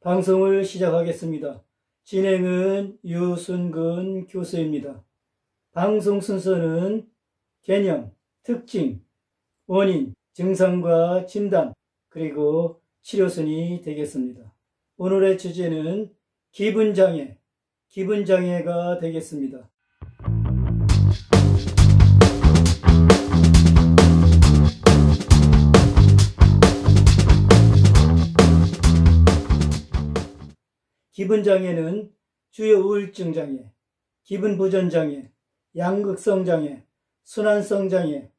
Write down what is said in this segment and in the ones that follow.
방송을 시작하겠습니다. 진행은 유순근 교수입니다. 방송 순서는 개념, 특징, 원인, 증상과 진단, 그리고 치료순이 되겠습니다. 오늘의 주제는 기분장애, 기분장애가 되겠습니다. 기분장애는 주요 우울증 장애, 기분부전장애, 양극성 장애, 순환성 장애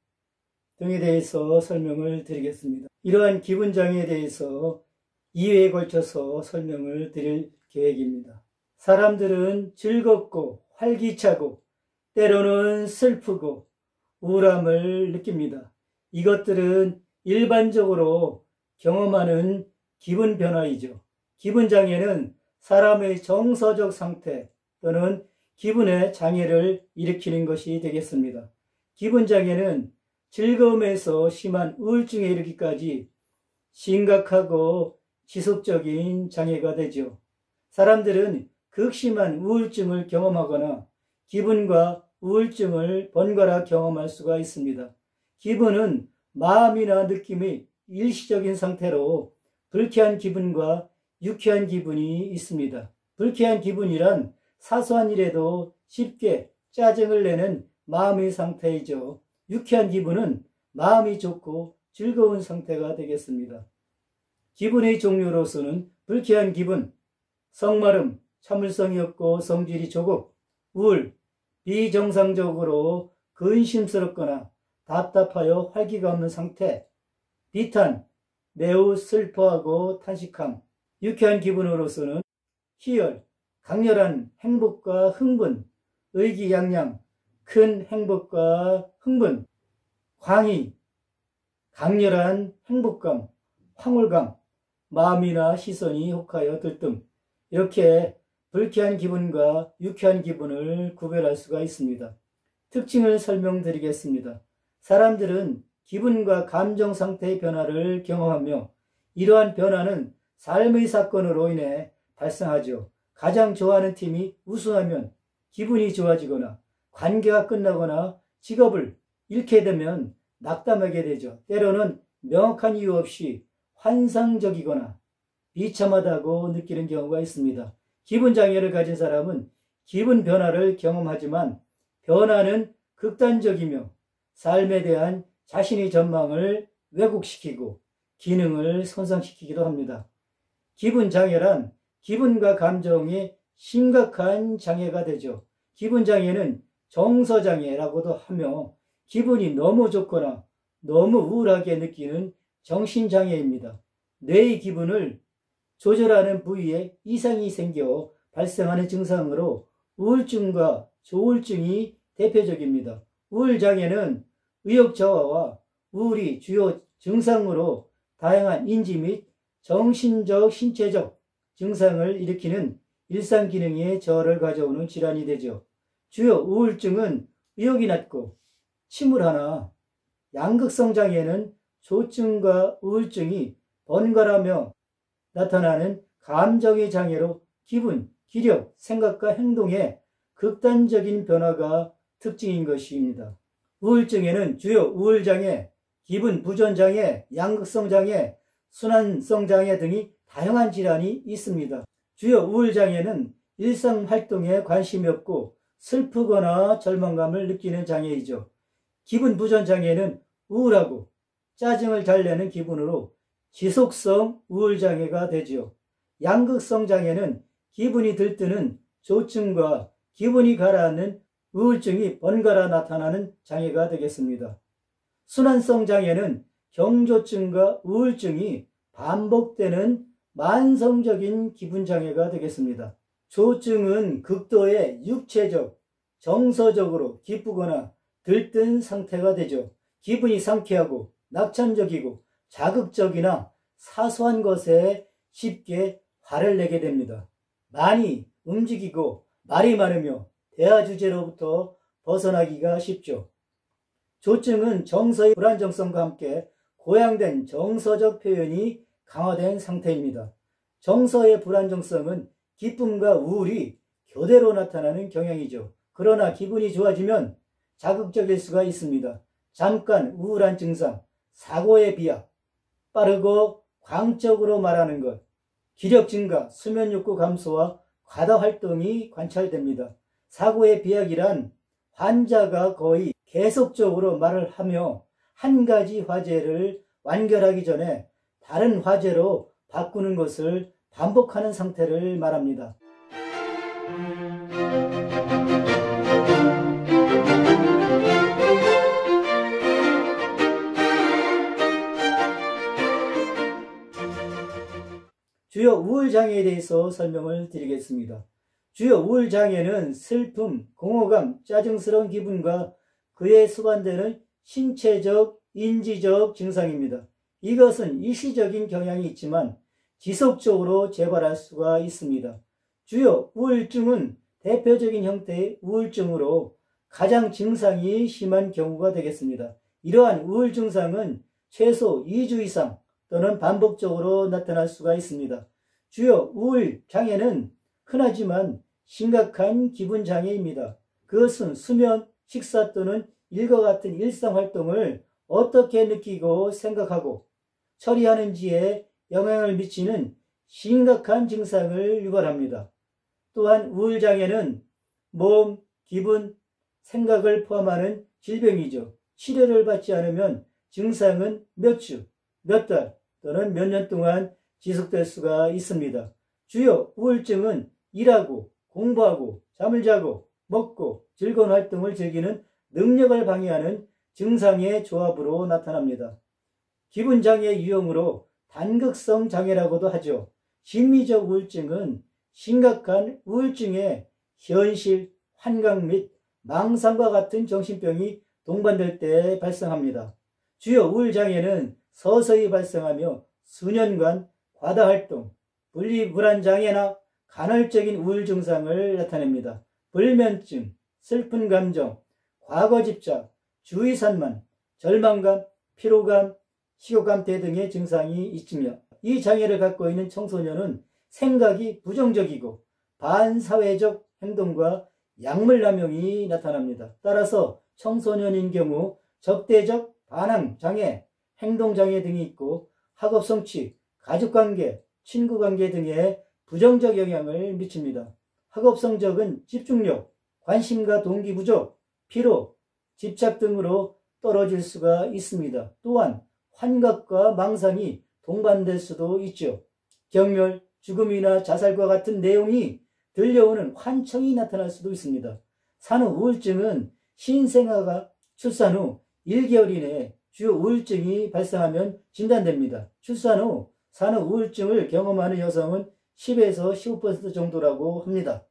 등에 대해서 설명을 드리겠습니다. 이러한 기분장애에 대해서 2회에 걸쳐서 설명을 드릴 계획입니다. 사람들은 즐겁고 활기차고 때로는 슬프고 우울함을 느낍니다. 이것들은 일반적으로 경험하는 기분 변화이죠. 기분장애는 사람의 정서적 상태 또는 기분의 장애를 일으키는 것이 되겠습니다. 기분장애는 즐거움에서 심한 우울증에 이르기까지 심각하고 지속적인 장애가 되죠. 사람들은 극심한 우울증을 경험하거나 기분과 우울증을 번갈아 경험할 수가 있습니다. 기분은 마음이나 느낌의 일시적인 상태로 불쾌한 기분과 유쾌한 기분이 있습니다. 불쾌한 기분이란 사소한 일에도 쉽게 짜증을 내는 마음의 상태이죠. 유쾌한 기분은 마음이 좋고 즐거운 상태가 되겠습니다. 기분의 종류로서는 불쾌한 기분, 성마름, 참을성이 없고 성질이 조급, 우울, 비정상적으로 근심스럽거나 답답하여 활기가 없는 상태, 비탄, 매우 슬퍼하고 탄식함, 유쾌한 기분으로서는 희열, 강렬한 행복과 흥분, 의기양양, 큰 행복과 흥분, 광희, 강렬한 행복감, 황홀감, 마음이나 시선이 혹하여 들뜸, 이렇게 불쾌한 기분과 유쾌한 기분을 구별할 수가 있습니다. 특징을 설명드리겠습니다. 사람들은 기분과 감정 상태의 변화를 경험하며 이러한 변화는 삶의 사건으로 인해 발생하죠. 가장 좋아하는 팀이 우승하면 기분이 좋아지거나 관계가 끝나거나 직업을 잃게 되면 낙담하게 되죠. 때로는 명확한 이유 없이 환상적이거나 비참하다고 느끼는 경우가 있습니다. 기분장애를 가진 사람은 기분 변화를 경험하지만 변화는 극단적이며 삶에 대한 자신의 전망을 왜곡시키고 기능을 손상시키기도 합니다. 기분장애란 기분과 감정이 심각한 장애가 되죠. 기분장애는 정서장애라고도 하며 기분이 너무 좋거나 너무 우울하게 느끼는 정신장애입니다. 뇌의 기분을 조절하는 부위에 이상이 생겨 발생하는 증상으로 우울증과 조울증이 대표적입니다. 우울장애는 의욕저하와 우울이 주요 증상으로 다양한 인지 및 정신적, 신체적 증상을 일으키는 일상 기능의 저하를 가져오는 질환이 되죠. 주요 우울증은 의욕이 낮고 침울하나 양극성 장애는 조증과 우울증이 번갈아며 나타나는 감정의 장애로 기분, 기력, 생각과 행동에 극단적인 변화가 특징인 것입니다. 우울증에는 주요 우울장애, 기분부전장애, 양극성 장애, 순환성 장애 등이 다양한 질환이 있습니다. 주요 우울장애는 일상활동에 관심이 없고 슬프거나 절망감을 느끼는 장애이죠. 기분부전장애는 우울하고 짜증을 잘 내는 기분으로 지속성 우울장애가 되지요. 양극성 장애는 기분이 들뜨는 조증과 기분이 가라앉는 우울증이 번갈아 나타나는 장애가 되겠습니다. 순환성 장애는 경조증과 우울증이 반복되는 만성적인 기분장애가 되겠습니다. 조증은 극도의 육체적, 정서적으로 기쁘거나 들뜬 상태가 되죠. 기분이 상쾌하고 낙천적이고 자극적이나 사소한 것에 쉽게 화를 내게 됩니다. 많이 움직이고 말이 많으며 대화 주제로부터 벗어나기가 쉽죠. 조증은 정서의 불안정성과 함께 고양된 정서적 표현이 강화된 상태입니다. 정서의 불안정성은 기쁨과 우울이 교대로 나타나는 경향이죠. 그러나 기분이 좋아지면 자극적일 수가 있습니다. 잠깐 우울한 증상, 사고의 비약, 빠르고 광적으로 말하는 것, 기력 증가, 수면 욕구 감소와 과다 활동이 관찰됩니다. 사고의 비약이란 환자가 거의 계속적으로 말을 하며 한 가지 화제를 완결하기 전에 다른 화제로 바꾸는 것을 반복하는 상태를 말합니다. 주요 우울장애에 대해서 설명을 드리겠습니다. 주요 우울장애는 슬픔, 공허감, 짜증스러운 기분과 그에 수반되는 신체적, 인지적 증상입니다. 이것은 일시적인 경향이 있지만 지속적으로 재발할 수가 있습니다. 주요 우울증은 대표적인 형태의 우울증으로 가장 증상이 심한 경우가 되겠습니다. 이러한 우울 증상은 최소 2주 이상 또는 반복적으로 나타날 수가 있습니다. 주요 우울 장애는 흔하지만 심각한 기분 장애입니다. 그것은 수면, 식사 또는 일과 같은 일상 활동을 어떻게 느끼고 생각하고 처리하는지에 영향을 미치는 심각한 증상을 유발합니다. 또한 우울장애는 몸, 기분, 생각을 포함하는 질병이죠. 치료를 받지 않으면 증상은 몇 주, 몇 달 또는 몇 년 동안 지속될 수가 있습니다. 주요 우울증은 일하고 공부하고 잠을 자고 먹고 즐거운 활동을 즐기는 능력을 방해하는 증상의 조합으로 나타납니다. 기분장애 유형으로 단극성 장애라고도 하죠. 심리적 우울증은 심각한 우울증의 현실, 환각 및 망상과 같은 정신병이 동반될 때 발생합니다. 주요 우울장애는 서서히 발생하며 수년간 과다활동, 분리불안장애나 간헐적인 우울 증상을 나타냅니다. 불면증, 슬픈 감정, 과거집착, 주의산만, 절망감, 피로감, 식욕감 등의 증상이 있으며 이 장애를 갖고 있는 청소년은 생각이 부정적이고 반사회적 행동과 약물 남용이 나타납니다. 따라서 청소년인 경우 적대적 반항 장애, 행동 장애 등이 있고 학업 성취, 가족관계, 친구관계 등에 부정적 영향을 미칩니다. 학업 성적은 집중력, 관심과 동기 부족, 피로, 집착 등으로 떨어질 수가 있습니다. 또한 환각과 망상이 동반될 수도 있죠. 경멸, 죽음이나 자살과 같은 내용이 들려오는 환청이 나타날 수도 있습니다. 산후 우울증은 신생아가 출산 후 1개월 이내에 주요 우울증이 발생하면 진단됩니다. 출산 후 산후 우울증을 경험하는 여성은 10에서 15% 정도라고 합니다.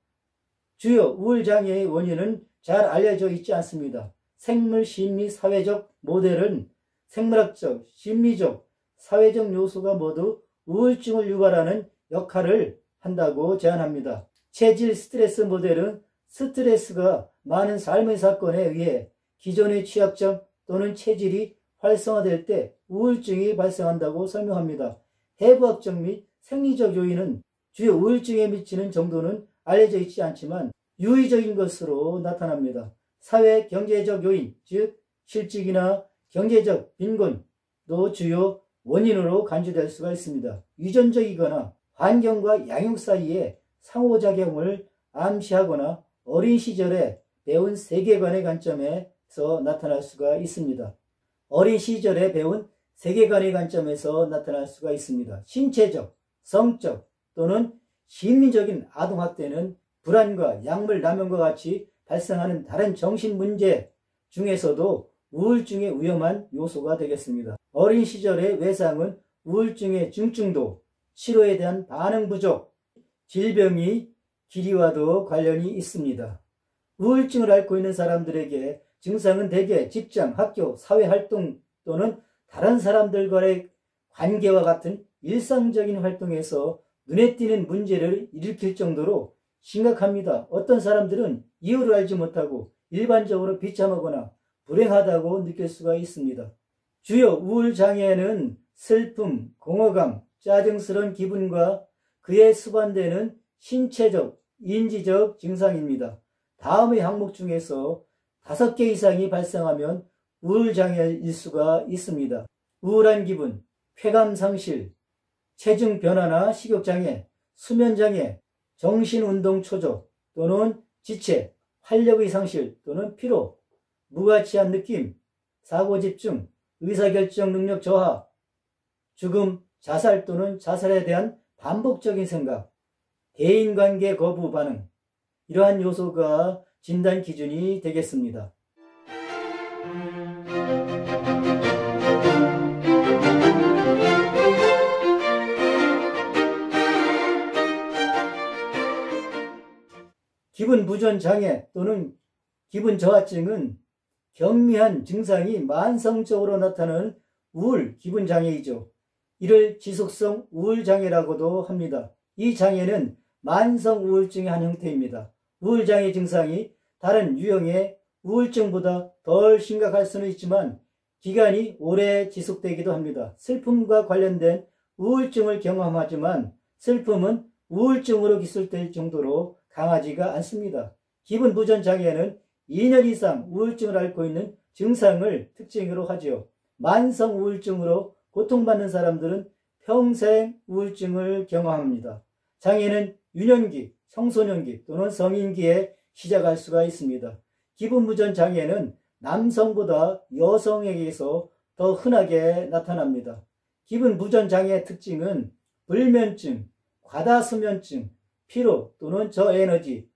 주요 우울장애의 원인은 잘 알려져 있지 않습니다. 생물, 심리, 사회적 모델은 생물학적, 심리적, 사회적 요소가 모두 우울증을 유발하는 역할을 한다고 제안합니다. 체질 스트레스 모델은 스트레스가 많은 삶의 사건에 의해 기존의 취약점 또는 체질이 활성화될 때 우울증이 발생한다고 설명합니다. 해부학적 및 생리적 요인은 주요 우울증에 미치는 정도는 알려져 있지 않지만 유의적인 것으로 나타납니다. 사회 경제적 요인, 즉 실직이나 경제적 빈곤도 주요 원인으로 간주될 수가 있습니다. 유전적이거나 환경과 양육 사이에 상호작용을 암시하거나 어린 시절에 배운 세계관의 관점에서 나타날 수가 있습니다. 어린 시절에 배운 세계관의 관점에서 나타날 수가 있습니다. 신체적, 성적 또는 심리적인 아동학대는 불안과 약물 남용과 같이 발생하는 다른 정신문제 중에서도 우울증의 위험한 요소가 되겠습니다. 어린 시절의 외상은 우울증의 중증도, 치료에 대한 반응 부족, 질병이 길이와도 관련이 있습니다. 우울증을 앓고 있는 사람들에게 증상은 대개 직장, 학교, 사회활동 또는 다른 사람들과의 관계와 같은 일상적인 활동에서 눈에 띄는 문제를 일으킬 정도로 심각합니다. 어떤 사람들은 이유를 알지 못하고 일반적으로 비참하거나 불행하다고 느낄 수가 있습니다. 주요 우울장애는 슬픔, 공허감, 짜증스러운 기분과 그에 수반되는 신체적, 인지적 증상입니다. 다음의 항목 중에서 5개 이상이 발생하면 우울장애일 수가 있습니다. 우울한 기분, 쾌감 상실, 체중 변화나 식욕장애, 수면장애, 정신운동 초조 또는 지체, 활력의 상실 또는 피로, 무가치한 느낌, 사고집중, 의사결정 능력 저하, 죽음, 자살 또는 자살에 대한 반복적인 생각, 대인관계 거부 반응, 이러한 요소가 진단 기준이 되겠습니다. 기분 부전 장애 또는 기분 저하증은 경미한 증상이 만성적으로 나타나는 우울 기분 장애이죠. 이를 지속성 우울장애라고도 합니다. 이 장애는 만성 우울증의 한 형태입니다. 우울장애 증상이 다른 유형의 우울증보다 덜 심각할 수는 있지만 기간이 오래 지속되기도 합니다. 슬픔과 관련된 우울증을 경험하지만 슬픔은 우울증으로 기술될 정도로 강하지가 않습니다. 기분 부전 장애는 2년 이상 우울증을 앓고 있는 증상을 특징으로 하지요. 만성 우울증으로 고통받는 사람들은 평생 우울증을 경험합니다. 장애는 유년기, 청소년기 또는 성인기에 시작할 수가 있습니다. 기분 부전 장애는 남성보다 여성에게서 더 흔하게 나타납니다. 기분 부전 장애의 특징은 불면증, 과다수면증, 피로 또는 저에너지,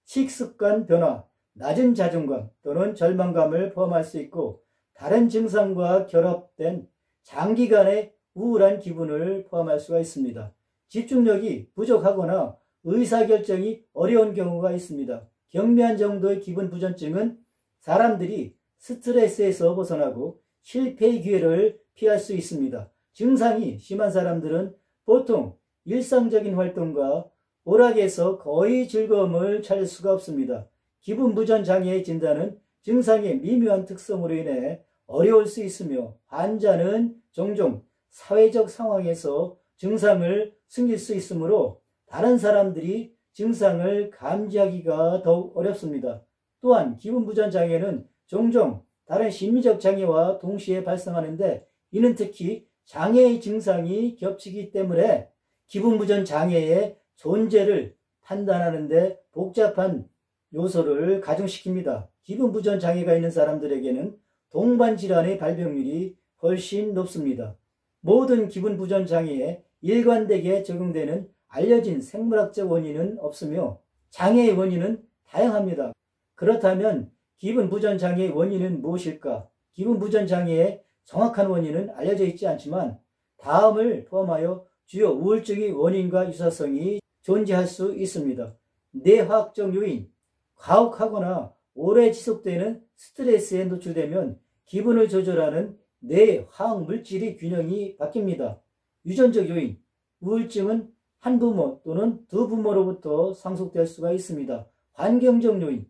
식습관 변화, 낮은 자존감 또는 절망감을 포함할 수 있고 다른 증상과 결합된 장기간의 우울한 기분을 포함할 수가 있습니다. 집중력이 부족하거나 의사결정이 어려운 경우가 있습니다. 경미한 정도의 기분 부전증은 사람들이 스트레스에서 벗어나고 실패의 기회를 피할 수 있습니다. 증상이 심한 사람들은 보통 일상적인 활동과 오락에서 거의 즐거움을 찾을 수가 없습니다. 기분 부전 장애의 진단은 증상의 미묘한 특성으로 인해 어려울 수 있으며 환자는 종종 사회적 상황에서 증상을 숨길 수 있으므로 다른 사람들이 증상을 감지하기가 더욱 어렵습니다. 또한 기분 부전 장애는 종종 다른 심리적 장애와 동시에 발생하는데 이는 특히 장애의 증상이 겹치기 때문에 기분 부전 장애의 존재를 판단하는 데 복잡한 요소를 가중시킵니다. 기분 부전 장애가 있는 사람들에게는 동반 질환의 발병률이 훨씬 높습니다. 모든 기분 부전 장애에 일관되게 적용되는 알려진 생물학적 원인은 없으며 장애의 원인은 다양합니다. 그렇다면 기분 부전 장애의 원인은 무엇일까? 기분 부전 장애의 정확한 원인은 알려져 있지 않지만 다음을 포함하여 주요 우울증의 원인과 유사성이 존재할 수 있습니다. 뇌화학적 요인, 가혹하거나 오래 지속되는 스트레스에 노출되면 기분을 조절하는 뇌화학 물질의 균형이 바뀝니다. 유전적 요인, 우울증은 한 부모 또는 두 부모로부터 상속될 수가 있습니다. 환경적 요인,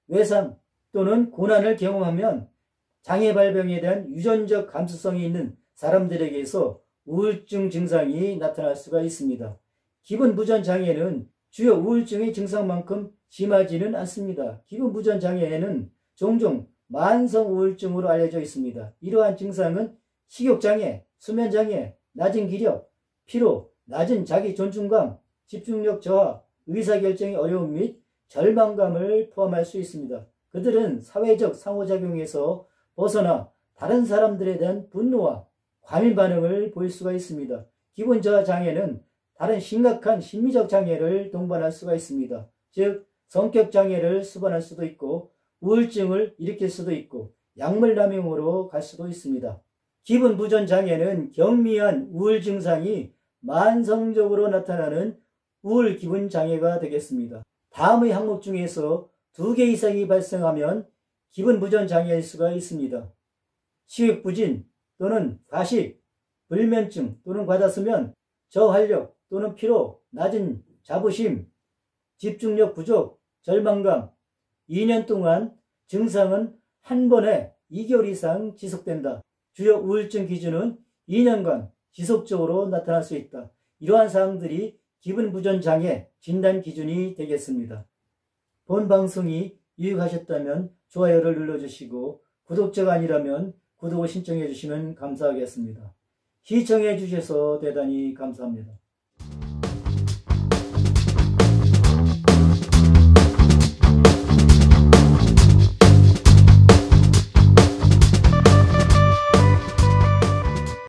외상 또는 고난을 경험하면 장애 발병에 대한 유전적 감수성이 있는 사람들에게서 우울증 증상이 나타날 수가 있습니다. 기분 부전 장애는 주요 우울증의 증상만큼 심하지는 않습니다. 기분 부전 장애에는 종종 만성 우울증으로 알려져 있습니다. 이러한 증상은 식욕장애, 수면장애, 낮은 기력, 피로, 낮은 자기 존중감, 집중력 저하, 의사결정의 어려움 및 절망감을 포함할 수 있습니다. 그들은 사회적 상호작용에서 벗어나 다른 사람들에 대한 분노와 과민 반응을 보일 수가 있습니다. 기분 저하 장애는 다른 심각한 심리적 장애를 동반할 수가 있습니다. 즉 성격 장애를 수반할 수도 있고 우울증을 일으킬 수도 있고 약물 남용으로 갈 수도 있습니다. 기분 부전 장애는 경미한 우울 증상이 만성적으로 나타나는 우울 기분 장애가 되겠습니다. 다음의 항목 중에서 2개 이상이 발생하면 기분 부전 장애일 수가 있습니다. 식욕 부진 또는 과식, 불면증 또는 과다수면, 저활력 또는 피로, 낮은 자부심, 집중력 부족, 절망감, 2년 동안 증상은 한 번에 2개월 이상 지속된다. 주요 우울증 기준은 2년간 지속적으로 나타날 수 있다. 이러한 사항들이 기분 부전 장애 진단 기준이 되겠습니다. 본 방송이 유익하셨다면 좋아요를 눌러주시고 구독자가 아니라면 구독을 신청해 주시면 감사하겠습니다. 시청해 주셔서 대단히 감사합니다.